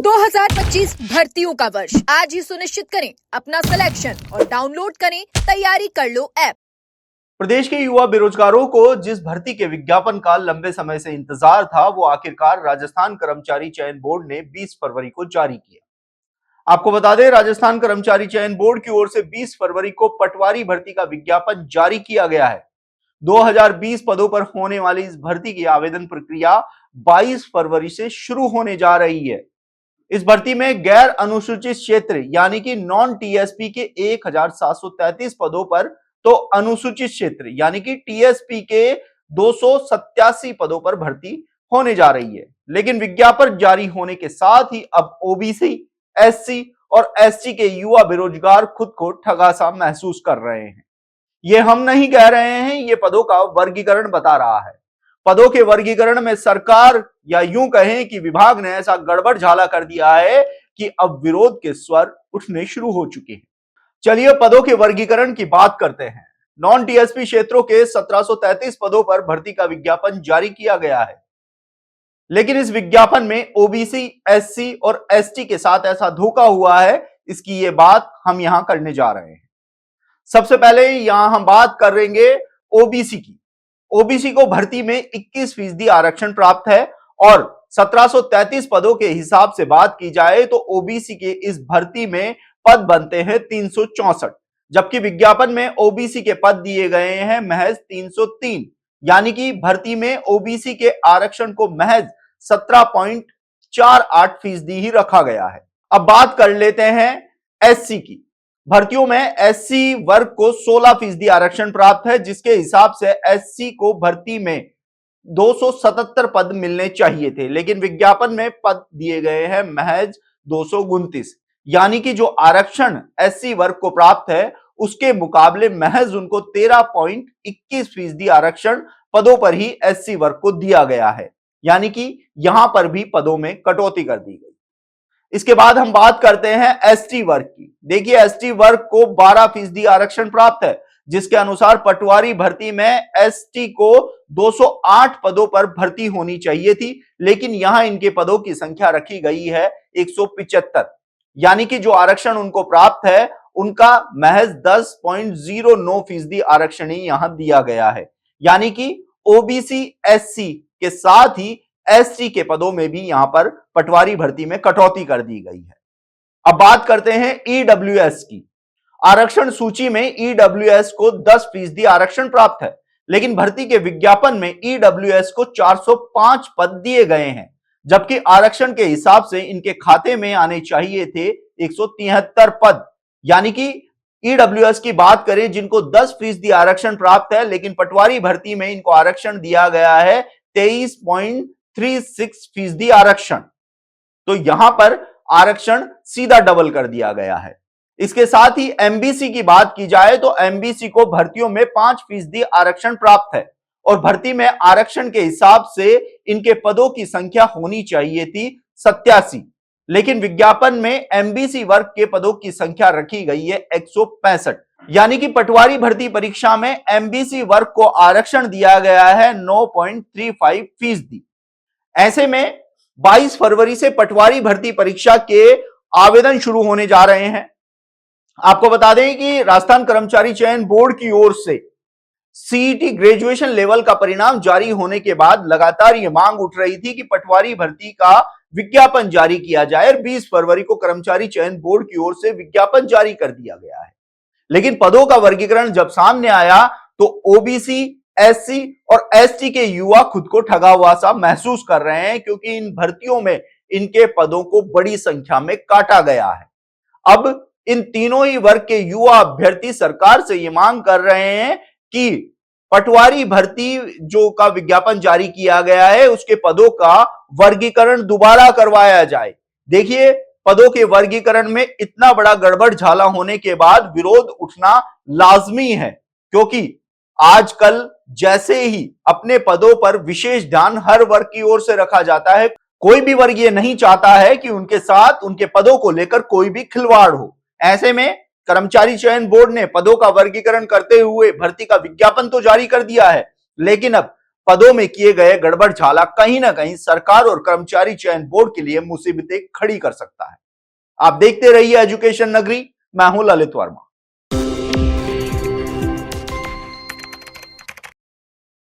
2025 भर्तियों का वर्ष आज ही सुनिश्चित करें अपना सिलेक्शन और डाउनलोड करें तैयारी कर लो ऐप। प्रदेश के युवा बेरोजगारों को जिस भर्ती के विज्ञापन का लंबे समय से इंतजार था, वो आखिरकार राजस्थान कर्मचारी चयन बोर्ड ने 20 फरवरी को जारी किया। आपको बता दें, राजस्थान कर्मचारी चयन बोर्ड की ओर से 20 फरवरी को पटवारी भर्ती का विज्ञापन जारी किया गया है। 2020 पदों पर होने वाली इस भर्ती की आवेदन प्रक्रिया 22 फरवरी से शुरू होने जा रही है। इस भर्ती में गैर अनुसूचित क्षेत्र यानी कि नॉन टीएसपी के 1733 पदों पर, तो अनुसूचित क्षेत्र यानी कि टीएसपी के 287 पदों पर भर्ती होने जा रही है। लेकिन विज्ञापन जारी होने के साथ ही अब ओबीसी, एससी और एसटी के युवा बेरोजगार खुद को ठगा सा महसूस कर रहे हैं। ये हम नहीं कह रहे हैं, ये पदों का वर्गीकरण बता रहा है। पदों के वर्गीकरण में सरकार या यूं कहें कि विभाग ने ऐसा गड़बड़ झाला कर दिया है कि अब विरोध के स्वर उठने शुरू हो चुके हैं। चलिए पदों के वर्गीकरण की बात करते हैं। नॉन टीएसपी क्षेत्रों के 1733 पदों पर भर्ती का विज्ञापन जारी किया गया है, लेकिन इस विज्ञापन में ओबीसी, एससी और एसटी के साथ ऐसा धोखा हुआ है, इसकी ये बात हम यहां करने जा रहे हैं। सबसे पहले यहां हम बात करेंगे ओबीसी की। ओबीसी को भर्ती में 21% आरक्षण प्राप्त है और 1733 पदों के हिसाब से बात की जाए तो ओबीसी के इस भर्ती में पद बनते हैं 364, जबकि विज्ञापन में ओबीसी के पद दिए गए हैं महज 303, यानी कि भर्ती में ओबीसी के आरक्षण को महज 17.48% ही रखा गया है। अब बात कर लेते हैं एससी की। भर्तियों में एससी वर्ग को 16% आरक्षण प्राप्त है, जिसके हिसाब से एससी को भर्ती में 277 पद मिलने चाहिए थे, लेकिन विज्ञापन में पद दिए गए हैं महज 229, यानी कि जो आरक्षण एससी वर्ग को प्राप्त है उसके मुकाबले महज उनको 13.21% आरक्षण पदों पर ही एससी वर्ग को दिया गया है, यानी कि यहां पर भी पदों में कटौती कर दी गई। इसके बाद हम बात करते हैं एसटी वर्ग की। देखिए एसटी वर्ग को 12% आरक्षण प्राप्त है, जिसके अनुसार पटवारी भर्ती में एसटी को 208 पदों पर भर्ती होनी चाहिए थी, लेकिन यहां इनके पदों की संख्या रखी गई है 175, यानी कि जो आरक्षण उनको प्राप्त है उनका महज 10.09% आरक्षण ही यहां दिया गया है, यानी कि ओबीसी, एससी के साथ ही एसटी के पदों में भी यहां पर पटवारी भर्ती में कटौती कर दी गई है। अब बात करते हैं ईडब्ल्यूएस की। आरक्षण सूची में ईडब्ल्यूएस को 10% आरक्षण प्राप्त है, लेकिन भर्ती के विज्ञापन में ईडब्ल्यूएस को 405 पद दिए गए हैं, जबकि आरक्षण के हिसाब से इनके खाते में आने चाहिए थे 173 पद, यानी कि ईडब्ल्यूएस की बात करें जिनको 10% आरक्षण प्राप्त है, लेकिन पटवारी भर्ती में इनको आरक्षण दिया गया है 23.36% आरक्षण। तो यहां पर आरक्षण सीधा डबल कर दिया गया है। इसके साथ ही एमबीसी की बात की जाए तो एमबीसी को भर्तियों में 5% आरक्षण प्राप्त है और भर्ती में आरक्षण के हिसाब से इनके पदों की संख्या होनी चाहिए थी 87, लेकिन विज्ञापन में एमबीसी वर्ग के पदों की संख्या रखी गई है 165, यानी कि पटवारी भर्ती परीक्षा में एमबीसी वर्ग को आरक्षण दिया गया है 9.35%। ऐसे में 22 फरवरी से पटवारी भर्ती परीक्षा के आवेदन शुरू होने जा रहे हैं। आपको बता दें कि राजस्थान कर्मचारी चयन बोर्ड की ओर से सीईटी ग्रेजुएशन लेवल का परिणाम जारी होने के बाद लगातार यह मांग उठ रही थी कि पटवारी भर्ती का विज्ञापन जारी किया जाए और 20 फरवरी को कर्मचारी चयन बोर्ड की ओर से विज्ञापन जारी कर दिया गया है। लेकिन पदों का वर्गीकरण जब सामने आया तो ओबीसी, एससी और एसटी के युवा खुद को ठगा हुआ सा महसूस कर रहे हैं, क्योंकि इन भर्तियों में इनके पदों को बड़ी संख्या में काटा गया है। अब इन तीनों ही वर्ग के युवा अभ्यर्थी सरकार से ये मांग कर रहे हैं कि पटवारी भर्ती जो का विज्ञापन जारी किया गया है उसके पदों का वर्गीकरण दोबारा करवाया जाए। देखिए पदों के वर्गीकरण में इतना बड़ा गड़बड़ झाला होने के बाद विरोध उठना लाजमी है, क्योंकि आजकल जैसे ही अपने पदों पर विशेष ध्यान हर वर्ग की ओर से रखा जाता है, कोई भी वर्ग ये नहीं चाहता है कि उनके साथ उनके पदों को लेकर कोई भी खिलवाड़ हो। ऐसे में कर्मचारी चयन बोर्ड ने पदों का वर्गीकरण करते हुए भर्ती का विज्ञापन तो जारी कर दिया है, लेकिन अब पदों में किए गए गड़बड़ झाला कहीं ना कहीं सरकार और कर्मचारी चयन बोर्ड के लिए मुसीबतें खड़ी कर सकता है। आप देखते रहिए एजुकेशन नगरी। मैं हूं ललित वर्मा।